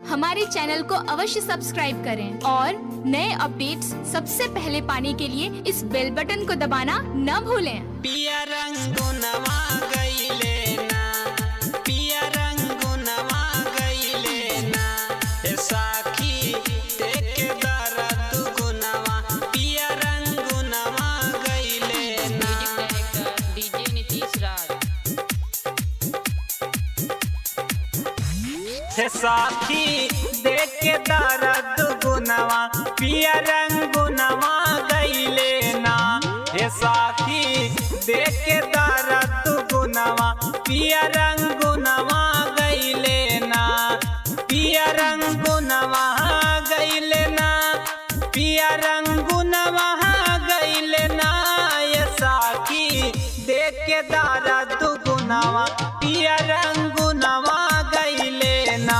हमारे चैनल को अवश्य सब्सक्राइब करें और नए अपडेट्स सबसे पहले पाने के लिए इस बेल बटन को दबाना न भूलें। पिया रंगुनवा गइले ना, पिया रंगुनवा गइले ना, हे साखी तेके दर्द गुनवा, पिया रंगुनवा गइले ना। डीजे नीतीश राज। हे साखी देखे दर्द गुनवा, पिया रंगुनवा गइले ना, हे साखी देखे दर्द गुनवा, पिया रंगुनवा गइले ना, पिया रंगुनवा गइले ना, पिया रंगुनवा गइले ना, ये साखी देखे दर्द गुनवा, पिया रंगुनवा गइले ना,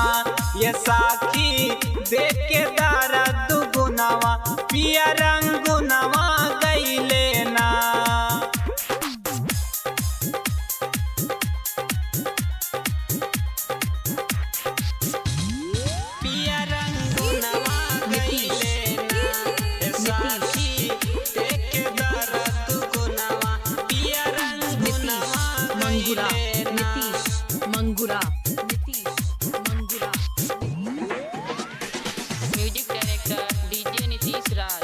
ये साखी देखे दर्द गुनवा, पिया रंगुनवा गइले ना। पिया रंगुनवा गइले ना, हे साखी देखे दर्द गुनवा, पिया रंगुनवा गइले ना। मंगुरा म्यूजिक डायरेक्टर डीजे नीतीश राज।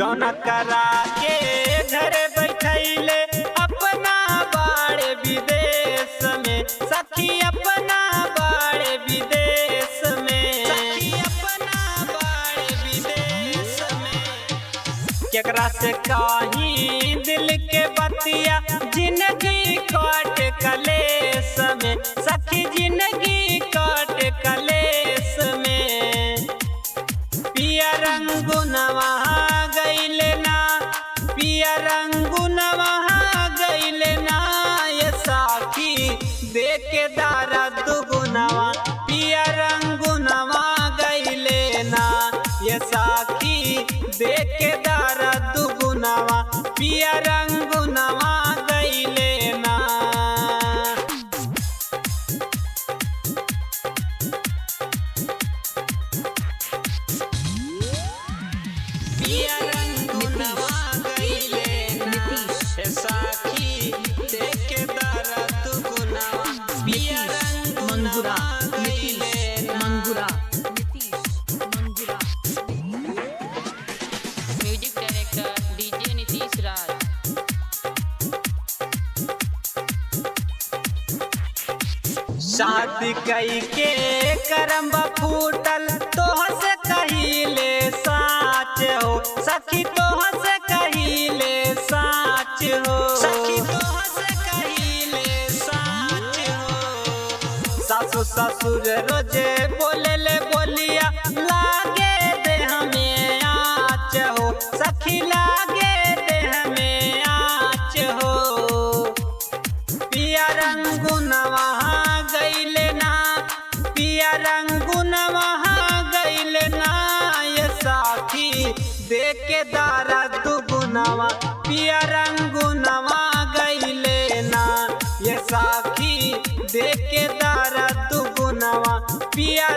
गौना करा के घर बैठैले अपना बाड़े विदेश में, सखी अपना बाड़े विदेश में, सखी अपना बाड़े विदेश में। केकरा से कहीं दिल के बतिया, जिंदगी काट कलेस में, सखी जिंदगी काट कलेस में। पिया रंगुनवा गइले ना, पिया रंगुनवा गइले ना, ये साखी देखे दर्द गुनवा, पिया रंगुनवा गइले ना, ये साखी देखे दर्द गुनवा, पिया रंगुनवा गइले ना। पिया रंगुनवा गइले ना, हे साखी देखे दर्द गुनवा, पिया रंगुनवा गइले ना। म्यूजिक डायरेक्टर डीजे नीतीश राज। शादी कई के करम फूटल, तोह से कहिले साच हो, सखी तोह से कहिले साच हो, सखी तोह से कहिले साच हो। सासु ससुर रोजे बोले ले बोलिया, लागे दे हमें आँच हो, सखी लागे दे हमें आँच हो। पिया रंगुनवा गइले ना, पिया रंगुनवा गइले ना, ये साखी देखे दर्द गुनवा, पिया रंगुनवा गइले ना, ये साखी देखे दर्द गुनवा, पिया